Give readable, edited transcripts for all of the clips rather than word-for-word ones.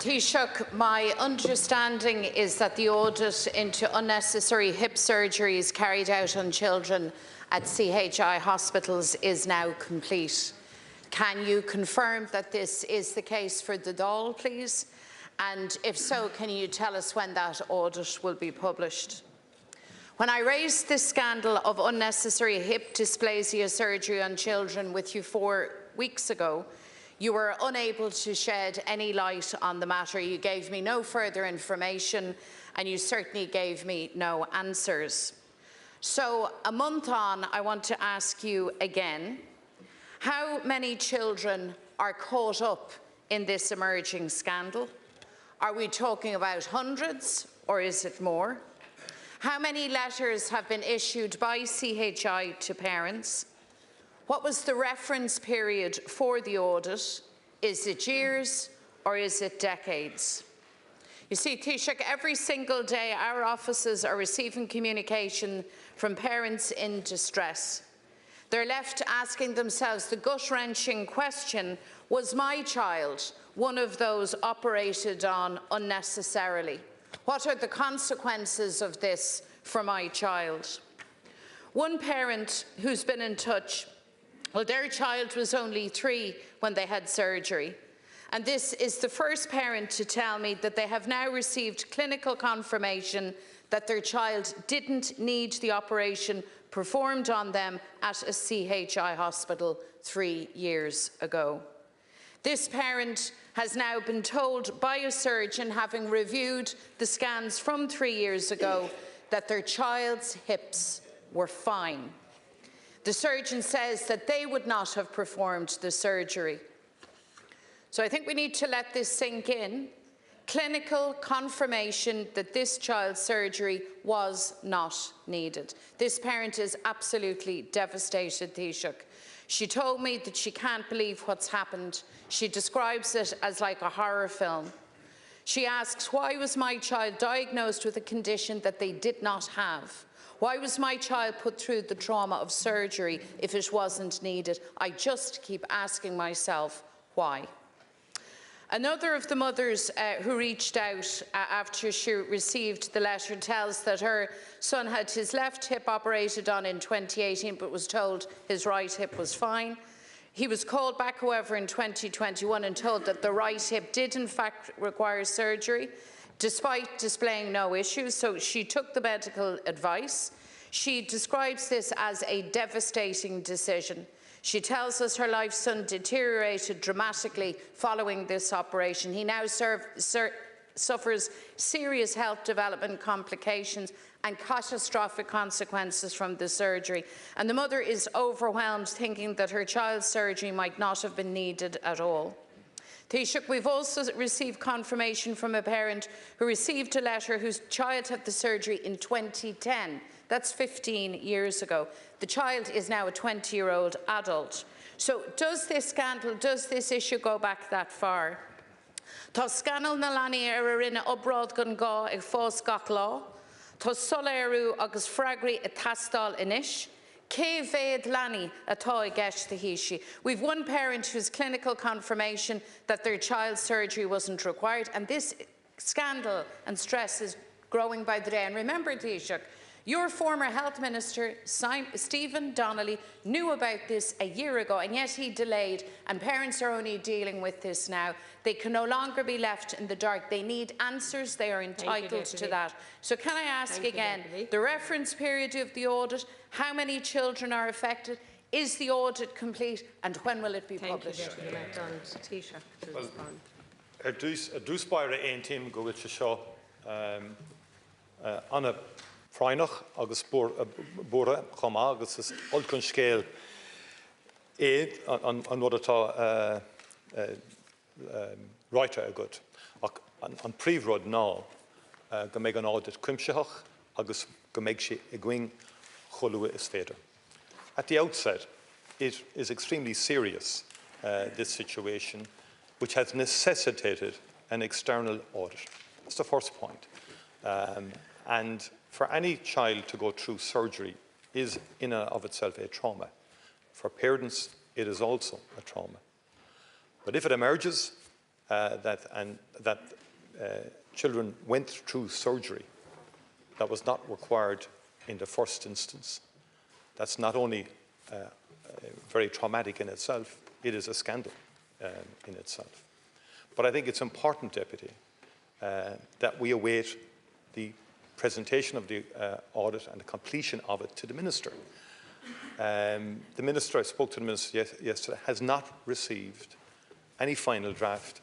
Taoiseach, my understanding is that the audit into unnecessary hip surgeries carried out on children at CHI hospitals is now complete. Can you confirm that this is the case for the Dáil, please? And if so, can you tell us when that audit will be published? When I raised this scandal of unnecessary hip dysplasia surgery on children with you 4 weeks ago, you were unable to shed any light on the matter. You gave me no further information, and you certainly gave me no answers. So, a month on, I want to ask you again, how many children are caught up in this emerging scandal? Are we talking about hundreds, or is it more? How many letters have been issued by CHI to parents? What was the reference period for the audit? Is it years or is it decades? You see, Taoiseach, every single day our offices are receiving communication from parents in distress. They're left asking themselves the gut-wrenching question, was my child one of those operated on unnecessarily? What are the consequences of this for my child? One parent who's been in touch, well, their child was only 3 when they had surgery. And this is the first parent to tell me that they have now received clinical confirmation that their child didn't need the operation performed on them at a CHI hospital 3 years ago. This parent has now been told by a surgeon, having reviewed the scans from 3 years ago, that their child's hips were fine. The surgeon says that they would not have performed the surgery. So I think we need to let this sink in. Clinical confirmation that this child's surgery was not needed. This parent is absolutely devastated, Taoiseach. She told me that she can't believe what's happened. She describes it as like a horror film. She asks, why was my child diagnosed with a condition that they did not have? Why was my child put through the trauma of surgery if it wasn't needed? I just keep asking myself, why? Another of the mothers who reached out after she received the letter tells that her son had his left hip operated on in 2018 but was told his right hip was fine. He was called back, however, in 2021 and told that the right hip did in fact require surgery, despite displaying no issues. So she took the medical advice. She describes this as a devastating decision. She tells us her life son deteriorated dramatically following this operation. He now suffers serious health development complications and catastrophic consequences from the surgery. And the mother is overwhelmed, thinking that her child's surgery might not have been needed at all. Taoiseach, we've also received confirmation from a parent who received a letter whose child had the surgery in 2010. That's 15 years ago. The child is now a 20-year-old adult. So does this scandal, does this issue go back that far? Tá scandal na lani rinne obrád gon gá ag fós gach lá. Tá soléirú agus freagraí a tastal inis. Cé bhéad lani atá I gceist the híisi. We've one parent whose clinical confirmation that their child's surgery wasn't required, and this scandal and stress is growing by the day. And remember, Taoiseach, your former health minister, Stephen Donnelly, knew about this a year ago, and yet he delayed, and parents are only dealing with this now. They can no longer be left in the dark. They need answers. They are entitled to that. So can I ask again, the reference period of the audit, how many children are affected? Is the audit complete, and when will it be published? Dús baire ein team go wit seo anna Freinach agus bore chama agus is olcon scéil an rud atá ráite a good. An príomhrud ná go méid an audit cuimseach agus go méid sé I gcuing cholua is féidir. At the outset, it is extremely serious, this situation, which has necessitated an external audit. That's the first point. And for any child to go through surgery is in and of itself a trauma. For parents, it is also a trauma. But if it emerges that children went through surgery that was not required in the first instance. That's not only very traumatic in itself, it is a scandal in itself. But I think it's important, Deputy, that we await the presentation of the audit and the completion of it to the Minister. The Minister, I spoke to the Minister yesterday, has not received any final draft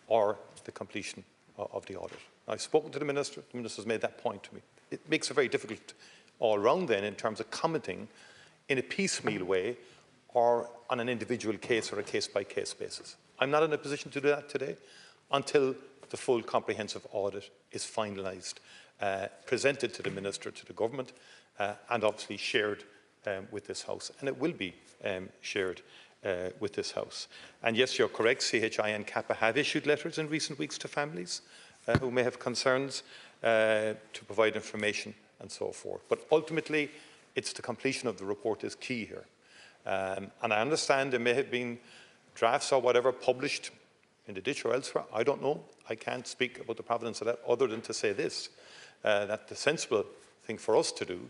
or the completion of the audit. I've spoken to the Minister's made that point to me. It makes it very difficult all round then in terms of commenting in a piecemeal way or on an individual case or a case-by-case basis. I'm not in a position to do that today until the full comprehensive audit is finalised, presented to the Minister, to the Government, and obviously shared with this House. And it will be shared with this House. And yes, you're correct, CHI and CAPA have issued letters in recent weeks to families who may have concerns to provide information and so forth. But ultimately, it's the completion of the report is key here. And I understand there may have been drafts or whatever published in the ditch or elsewhere. I don't know. I can't speak about the provenance of that other than to say this, that the sensible thing for us to do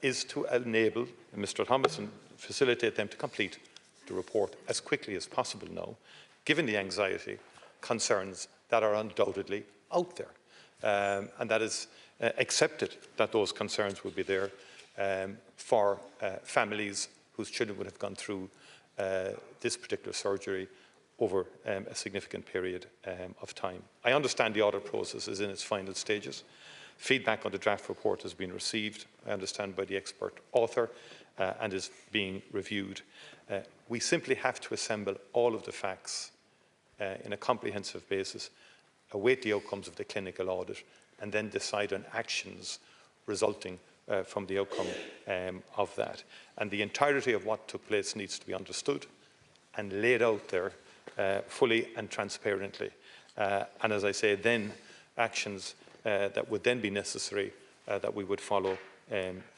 is to enable Mr. Thomas and facilitate them to complete the report as quickly as possible now, given the anxiety, concerns that are undoubtedly out there. And that is accepted that those concerns will be there for families whose children would have gone through this particular surgery over a significant period of time. I understand the audit process is in its final stages. Feedback on the draft report has been received, I understand, by the expert author and is being reviewed. We simply have to assemble all of the facts in a comprehensive basis, await the outcomes of the clinical audit, and then decide on actions resulting from the outcome of that. And the entirety of what took place needs to be understood and laid out there fully and transparently. And as I say, then actions that would then be necessary that we would follow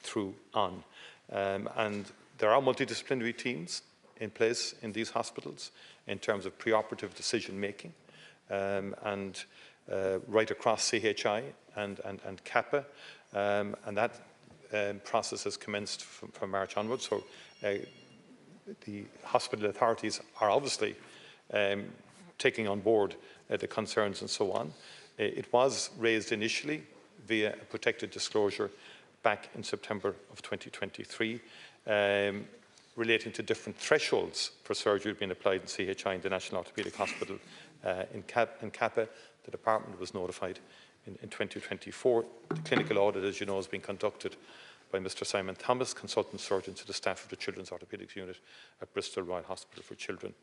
through on. And there are multidisciplinary teams in place in these hospitals in terms of preoperative decision making and right across CHI and CAPA, and that process has commenced from March onwards. So the hospital authorities are obviously taking on board the concerns and so on. It was raised initially via a protected disclosure back in September of 2023, relating to different thresholds for surgery being applied in CHI in the National Orthopaedic Hospital in CAPA. The department was notified in 2024. The clinical audit, as you know, has been conducted by Mr. Simon Thomas, consultant surgeon to the staff of the Children's Orthopaedics Unit at Bristol Royal Hospital for Children.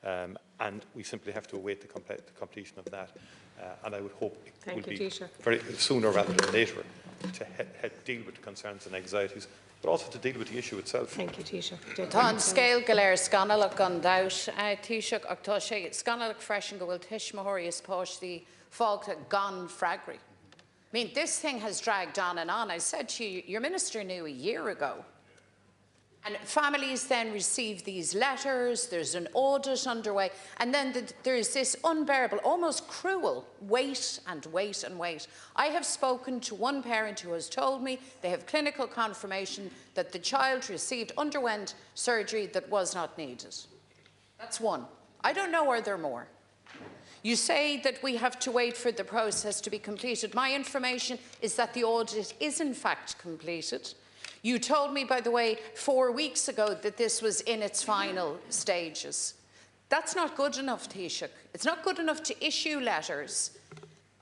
And we simply have to await the completion of that. And I would hope it will be very sooner rather than later to deal with the concerns and anxieties, but also to deal with the issue itself. Thank you, Taoiseach. Tá scéal go léir scanalach an dabhas Taoiseach ach tá sé scanalach freisin go bhfuil tuismitheoirí is páistí fágtha gan freagraí. I mean, this thing has dragged on and on. I said to you, your minister knew a year ago. And families then receive these letters, there's an audit underway, and then there's this unbearable, almost cruel wait and wait and wait. I have spoken to one parent who has told me they have clinical confirmation that the child underwent surgery that was not needed. That's one. I don't know, are there more? You say that we have to wait for the process to be completed. My information is that the audit is in fact completed. You told me, by the way, 4 weeks ago that this was in its final stages. That's not good enough, Taoiseach. It's not good enough to issue letters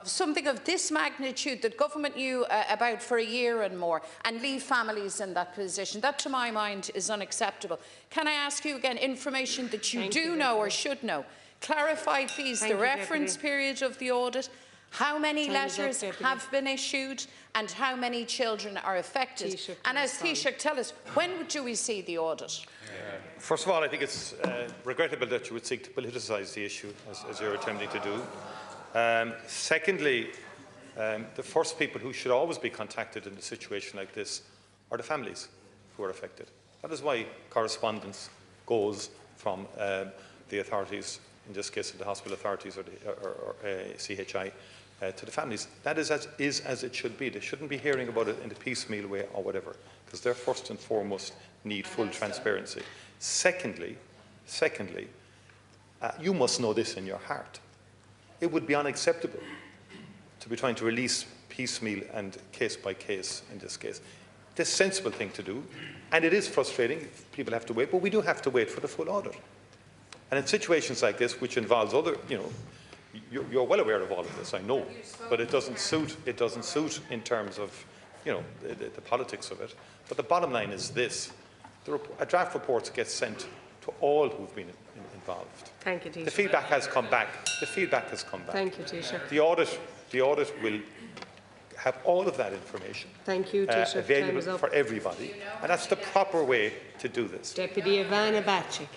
of something of this magnitude that government knew about for a year and more and leave families in that position. That, to my mind, is unacceptable. Can I ask you again, information that you do know or should know? Clarify, please, the reference period of the audit, how many letters have been issued and how many children are affected. And as Taoiseach, tell us, when do we see the audit? First of all, I think it's regrettable that you would seek to politicise the issue, as you're attempting to do. Secondly, the first people who should always be contacted in a situation like this are the families who are affected. That is why correspondence goes from the authorities in this case of the hospital authorities or CHI, to the families. That is as it should be. They shouldn't be hearing about it in the piecemeal way or whatever, because they first and foremost need full transparency. Secondly, you must know this in your heart. It would be unacceptable to be trying to release piecemeal and case by case in this case. The sensible thing to do, and it is frustrating, people have to wait, but we do have to wait for the full audit. And in situations like this, which involves other, you're well aware of all of this, I know, but it doesn't suit in terms of, the politics of it. But the bottom line is this: a draft report gets sent to all who've been involved. Thank you, Taoiseach. The feedback has come back. Thank you, Taoiseach. The audit will have all of that information. Thank you, Taoiseach. Available for everybody, and that's the proper way to do this. Deputy Ivana Bacik.